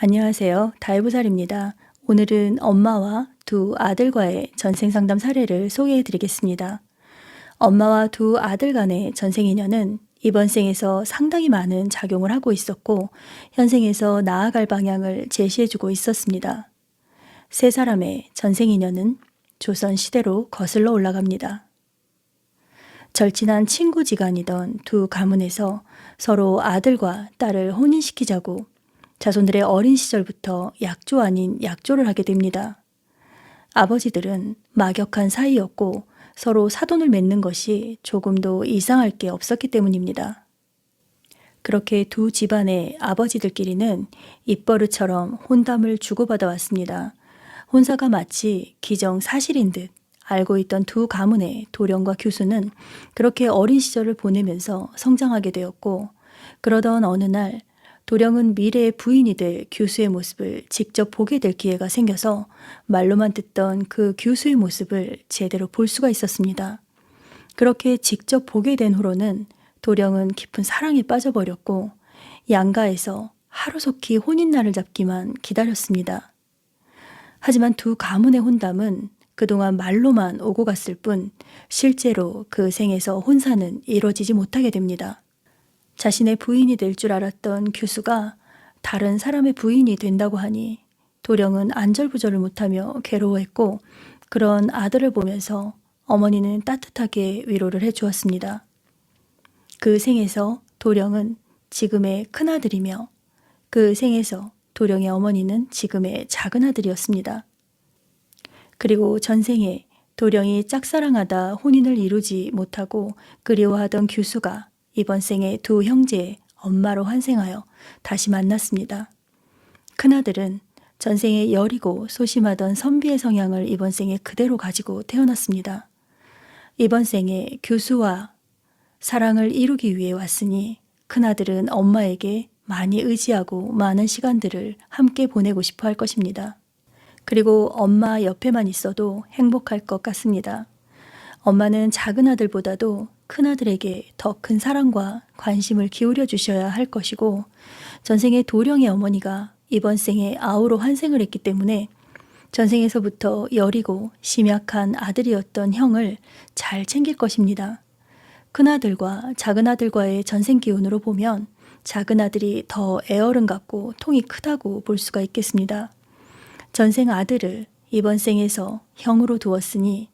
안녕하세요. 다이브살입니다. 오늘은 엄마와 두 아들과의 전생상담 사례를 소개해 드리겠습니다. 엄마와 두 아들 간의 전생인연은 이번 생에서 상당히 많은 작용을 하고 있었고 현생에서 나아갈 방향을 제시해 주고 있었습니다. 세 사람의 전생인연은 조선시대로 거슬러 올라갑니다. 절친한 친구지간이던 두 가문에서 서로 아들과 딸을 혼인시키자고 자손들의 어린 시절부터 약조 아닌 약조를 하게 됩니다. 아버지들은 막역한 사이였고 서로 사돈을 맺는 것이 조금도 이상할 게 없었기 때문입니다. 그렇게 두 집안의 아버지들끼리는 입버릇처럼 혼담을 주고받아 왔습니다. 혼사가 마치 기정사실인 듯 알고 있던 두 가문의 도령과 규수는 그렇게 어린 시절을 보내면서 성장하게 되었고, 그러던 어느 날 도령은 미래의 부인이 될 규수의 모습을 직접 보게 될 기회가 생겨서 말로만 듣던 그 규수의 모습을 제대로 볼 수가 있었습니다. 그렇게 직접 보게 된 후로는 도령은 깊은 사랑에 빠져버렸고 양가에서 하루속히 혼인날을 잡기만 기다렸습니다. 하지만 두 가문의 혼담은 그동안 말로만 오고 갔을 뿐 실제로 그 생에서 혼사는 이루어지지 못하게 됩니다. 자신의 부인이 될 줄 알았던 규수가 다른 사람의 부인이 된다고 하니 도령은 안절부절을 못하며 괴로워했고, 그런 아들을 보면서 어머니는 따뜻하게 위로를 해주었습니다. 그 생에서 도령은 지금의 큰아들이며 그 생에서 도령의 어머니는 지금의 작은아들이었습니다. 그리고 전생에 도령이 짝사랑하다 혼인을 이루지 못하고 그리워하던 규수가 이번 생에 두 형제의 엄마로 환생하여 다시 만났습니다. 큰아들은 전생에 여리고 소심하던 선비의 성향을 이번 생에 그대로 가지고 태어났습니다. 이번 생에 규수와 사랑을 이루기 위해 왔으니 큰아들은 엄마에게 많이 의지하고 많은 시간들을 함께 보내고 싶어 할 것입니다. 그리고 엄마 옆에만 있어도 행복할 것 같습니다. 엄마는 작은아들보다도 큰아들에게 더 큰 사랑과 관심을 기울여 주셔야 할 것이고, 전생에 도령의 어머니가 이번 생에 아우로 환생을 했기 때문에 전생에서부터 여리고 심약한 아들이었던 형을 잘 챙길 것입니다. 큰아들과 작은아들과의 전생 기운으로 보면 작은아들이 더 애어른 같고 통이 크다고 볼 수가 있겠습니다. 전생 아들을 이번 생에서 형으로 두었으니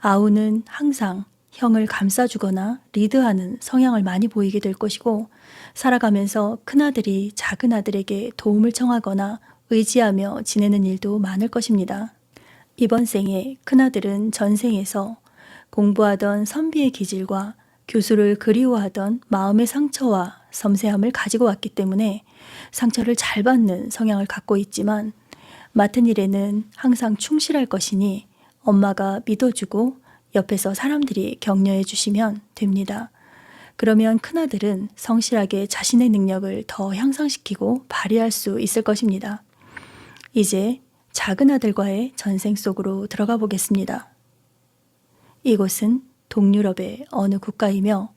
아우는 항상 형을 감싸주거나 리드하는 성향을 많이 보이게 될 것이고, 살아가면서 큰아들이 작은아들에게 도움을 청하거나 의지하며 지내는 일도 많을 것입니다. 이번 생에 큰아들은 전생에서 공부하던 선비의 기질과 교수를 그리워하던 마음의 상처와 섬세함을 가지고 왔기 때문에 상처를 잘 받는 성향을 갖고 있지만 맡은 일에는 항상 충실할 것이니 엄마가 믿어주고 옆에서 사람들이 격려해 주시면 됩니다. 그러면 큰아들은 성실하게 자신의 능력을 더 향상시키고 발휘할 수 있을 것입니다. 이제 작은아들과의 전생 속으로 들어가 보겠습니다. 이곳은 동유럽의 어느 국가이며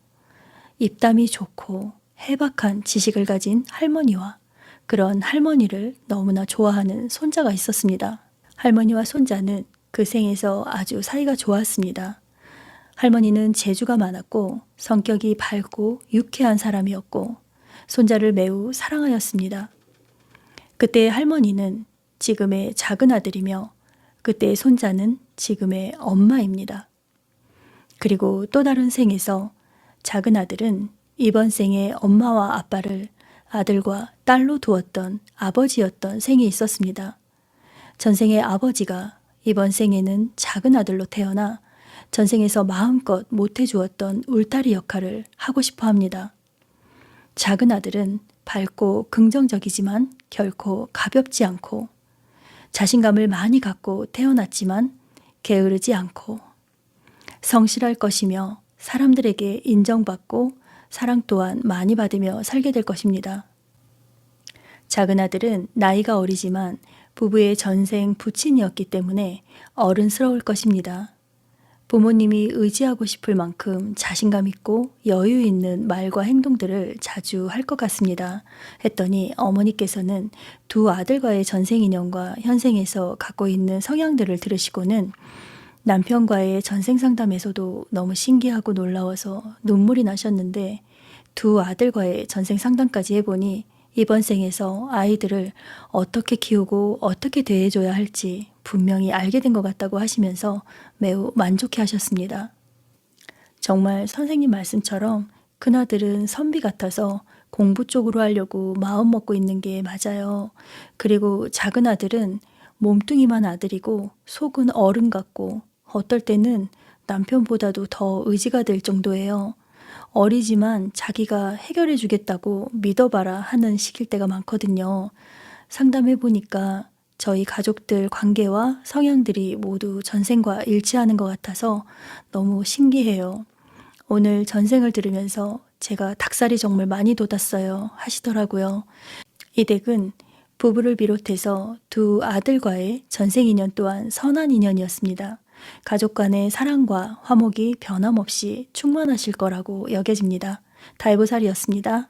입담이 좋고 해박한 지식을 가진 할머니와 그런 할머니를 너무나 좋아하는 손자가 있었습니다. 할머니와 손자는 그 생에서 아주 사이가 좋았습니다. 할머니는 재주가 많았고 성격이 밝고 유쾌한 사람이었고 손자를 매우 사랑하였습니다. 그때 할머니는 지금의 작은아들이며 그때의 손자는 지금의 엄마입니다. 그리고 또 다른 생에서 작은아들은 이번 생에 엄마와 아빠를 아들과 딸로 두었던 아버지였던 생이 있었습니다. 전생의 아버지가 이번 생에는 작은아들로 태어나 전생에서 마음껏 못해주었던 울타리 역할을 하고 싶어 합니다. 작은아들은 밝고 긍정적이지만 결코 가볍지 않고 자신감을 많이 갖고 태어났지만 게으르지 않고 성실할 것이며 사람들에게 인정받고 사랑 또한 많이 받으며 살게 될 것입니다. 작은 아들은 나이가 어리지만 부부의 전생 부친이었기 때문에 어른스러울 것입니다. 부모님이 의지하고 싶을 만큼 자신감 있고 여유 있는 말과 행동들을 자주 할 것 같습니다. 했더니 어머니께서는 두 아들과의 전생 인연과 현생에서 갖고 있는 성향들을 들으시고는 남편과의 전생 상담에서도 너무 신기하고 놀라워서 눈물이 나셨는데 두 아들과의 전생 상담까지 해보니 이번 생에서 아이들을 어떻게 키우고 어떻게 대해줘야 할지 분명히 알게 된 것 같다고 하시면서 매우 만족해 하셨습니다. 정말 선생님 말씀처럼 큰아들은 선비 같아서 공부 쪽으로 하려고 마음 먹고 있는 게 맞아요. 그리고 작은 아들은 몸뚱이만 아들이고 속은 어른 같고 어떨 때는 남편보다도 더 의지가 될 정도예요. 어리지만 자기가 해결해 주겠다고 믿어봐라 하는 시기일 때가 많거든요. 상담해 보니까 저희 가족들 관계와 성향들이 모두 전생과 일치하는 것 같아서 너무 신기해요. 오늘 전생을 들으면서 제가 닭살이 정말 많이 돋았어요 하시더라고요. 이 댁은 부부를 비롯해서 두 아들과의 전생 인연 또한 선한 인연이었습니다. 가족 간의 사랑과 화목이 변함없이 충만하실 거라고 여겨집니다. 달보살이었습니다.